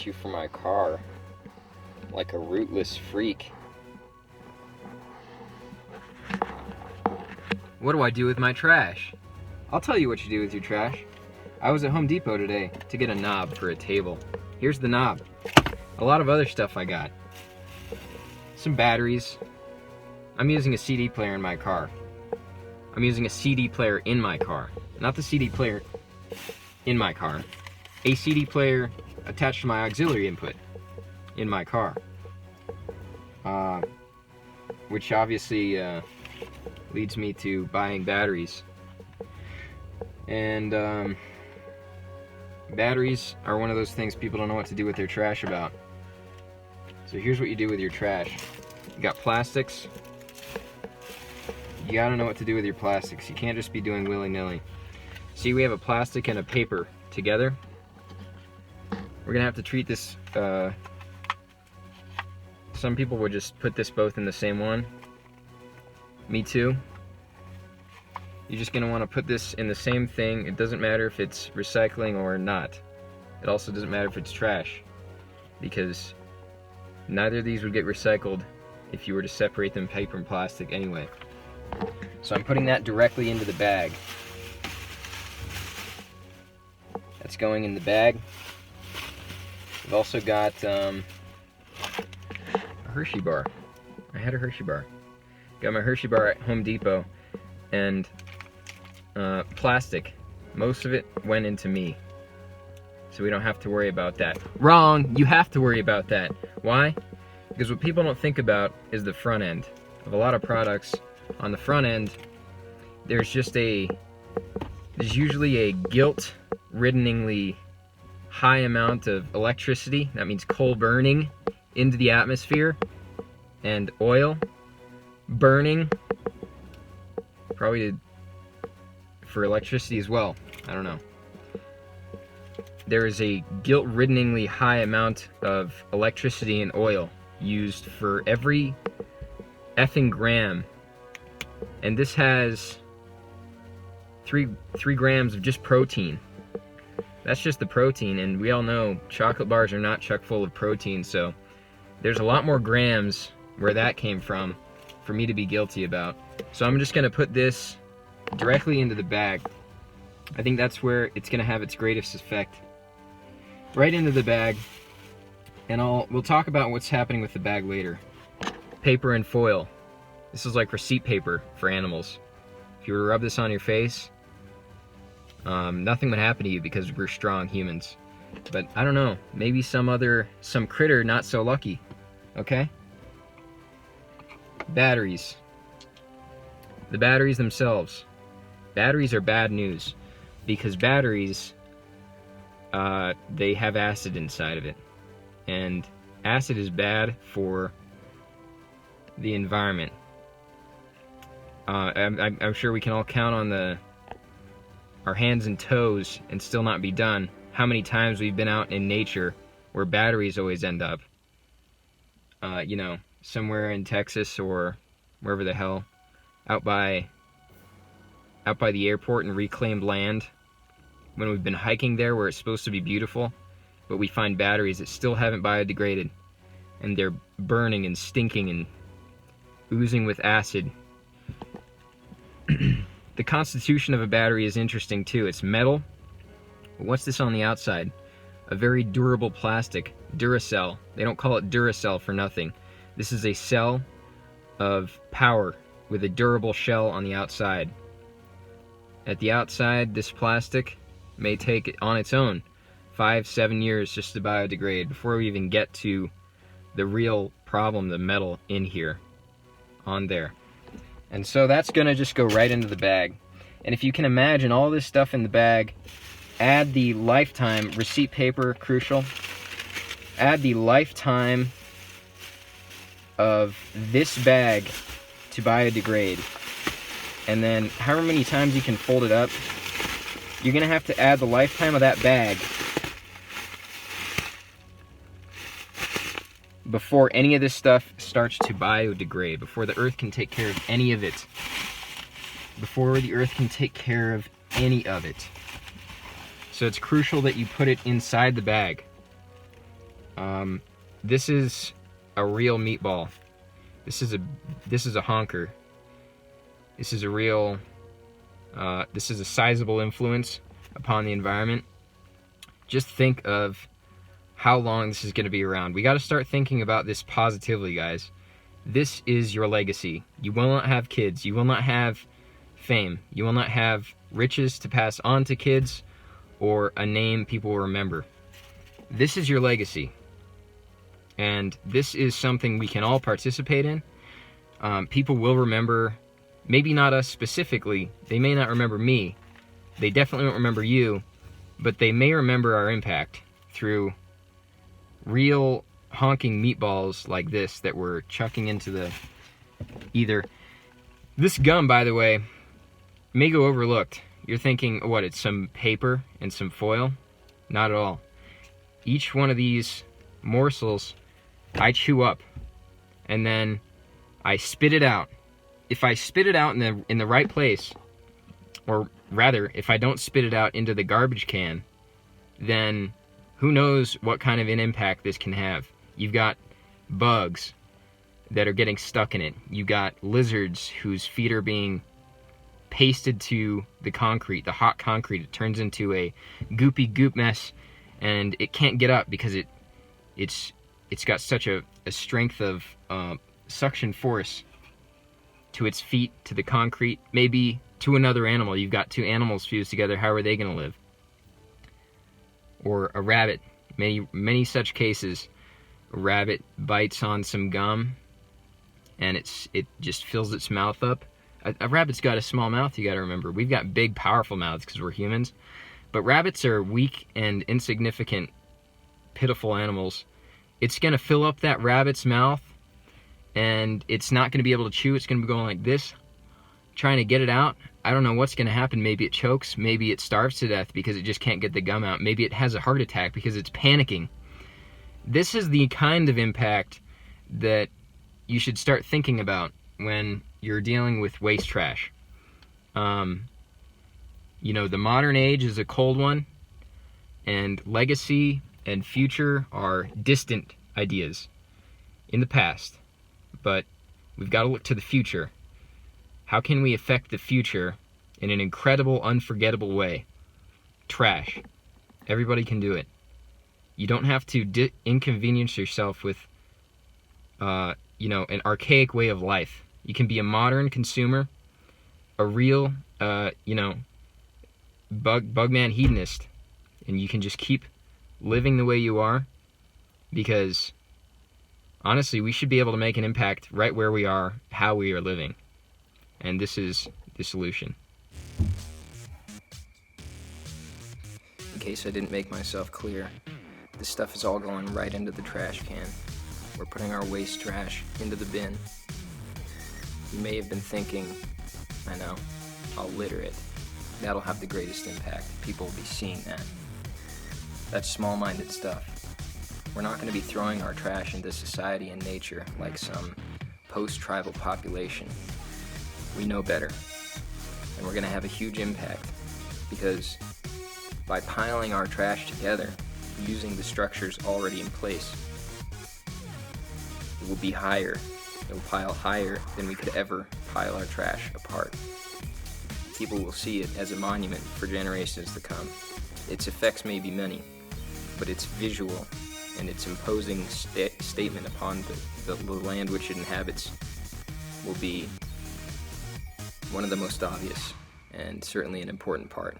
at you for my car like a rootless freak. What do I do with my trash? I'll tell you what you do with your trash. I was at Home Depot today to get a knob for a table. Here's the knob. A lot of other stuff I got. Some batteries. I'm using a CD player in my car. I'm using a CD player in my car. Not the CD player in my car. A CD player attached to my auxiliary input in my car. Which obviously leads me to buying batteries. And batteries are one of those things people don't know what to do with their trash about. So here's what you do with your trash. You got plastics. You gotta know what to do with your plastics. You can't just be doing willy-nilly. See, we have a plastic and a paper together. We're gonna have to treat this, some people would just put this both in the same one. Me too. You're just gonna wanna put this in the same thing. It doesn't matter if it's recycling or not. It also doesn't matter if it's trash, because neither of these would get recycled if you were to separate them paper and plastic anyway. So I'm putting that directly into the bag. That's going in the bag. We've also got a Hershey bar. I had a Hershey bar. Got my Hershey bar at Home Depot, and plastic. Most of it went into me. So we don't have to worry about that. Wrong! You have to worry about that. Why? Because what people don't think about is the front end of a lot of products. On the front end, there's usually a guilt-riddeningly high amount of electricity, that means coal burning, into the atmosphere, and oil burning, probably for electricity as well, I don't know. There is a guilt-riddeningly high amount of electricity and oil used for every effing gram. And this has 3 grams of just protein. That's just the protein, and we all know chocolate bars are not chock full of protein, so there's a lot more grams where that came from for me to be guilty about. So I'm just gonna put this directly into the bag. I think that's where it's gonna have its greatest effect. Right into the bag, and we'll talk about what's happening with the bag later. Paper and foil. This is like receipt paper for animals. If you were to rub this on your face, nothing would happen to you because we're strong humans. But I don't know, maybe some critter not so lucky, okay? Batteries. The batteries themselves. Batteries are bad news, because batteries, they have acid inside of it. And acid is bad for the environment. I'm sure we can all count on our hands and toes and still not be done how many times we've been out in nature where batteries always end up. You know, somewhere in Texas or wherever the hell, out by the airport in reclaimed land, when we've been hiking there where it's supposed to be beautiful, but we find batteries that still haven't biodegraded, and they're burning and stinking and oozing with acid. The constitution of a battery is interesting too. It's metal. What's this on the outside? A very durable plastic, Duracell. They don't call it Duracell for nothing. This is a cell of power with a durable shell on the outside. At the outside, this plastic may take on its own 5-7 years just to biodegrade before we even get to the real problem, the metal in here, on there. And so that's gonna just go right into the bag. And if you can imagine all this stuff in the bag, add the lifetime, receipt paper, crucial, add the lifetime of this bag to biodegrade, and then however many times you can fold it up, you're gonna have to add the lifetime of that bag before any of this stuff starts to biodegrade, before the earth can take care of any of it. Before the earth can take care of any of it. So it's crucial that you put it inside the bag. This is a real meatball. This is a honker. This is a real, this is a sizable influence upon the environment. Just think of how long this is going to be around. We got to start thinking about this positively, guys. This is your legacy. You will not have kids. You will not have fame. You will not have riches to pass on to kids or a name people will remember. This is your legacy. And this is something we can all participate in. People will remember, maybe not us specifically. They may not remember me. They definitely won't remember you. But they may remember our impact through real honking meatballs like this that we're chucking into the ether. This gum, by the way, may go overlooked. You're thinking, what, it's some paper and some foil? Not at all. Each one of these morsels I chew up, and then I spit it out. If I spit it out in the right place, or rather, if I don't spit it out into the garbage can, then who knows what kind of an impact this can have. You've got bugs that are getting stuck in it. You've got lizards whose feet are being pasted to the concrete, the hot concrete. It turns into a goopy goop mess, and it can't get up because it's got such a strength of suction force to its feet, to the concrete, maybe to another animal. You've got two animals fused together. How are they going to live? Or a rabbit. Many such cases. A rabbit bites on some gum, and it just fills its mouth up. A rabbit's got a small mouth, you got to remember. We've got big, powerful mouths because we're humans. But rabbits are weak and insignificant, pitiful animals. It's going to fill up that rabbit's mouth, and it's not going to be able to chew. It's going to be going like this, trying to get it out. I don't know what's going to happen. Maybe it chokes. Maybe it starves to death because it just can't get the gum out. Maybe it has a heart attack because it's panicking. This is the kind of impact that you should start thinking about when you're dealing with waste trash. You know, the modern age is a cold one, and legacy and future are distant ideas in the past. But we've got to look to the future. How can we affect the future in an incredible, unforgettable way? Trash. Everybody can do it. You don't have to inconvenience yourself with, an archaic way of life. You can be a modern consumer, a real, bugman hedonist, and you can just keep living the way you are, because honestly, we should be able to make an impact right where we are, how we are living. And this is the solution. In case I didn't make myself clear, this stuff is all going right into the trash can. We're putting our waste trash into the bin. You may have been thinking, I know, I'll litter it. That'll have the greatest impact. People will be seeing that. That's small-minded stuff. We're not going to be throwing our trash into society and nature like some post-tribal population. We know better. And we're going to have a huge impact, because by piling our trash together, using the structures already in place, it will be higher. It will pile higher than we could ever pile our trash apart. People will see it as a monument for generations to come. Its effects may be many, but its visual and its imposing statement upon the land which it inhabits will be one of the most obvious, and certainly an important part.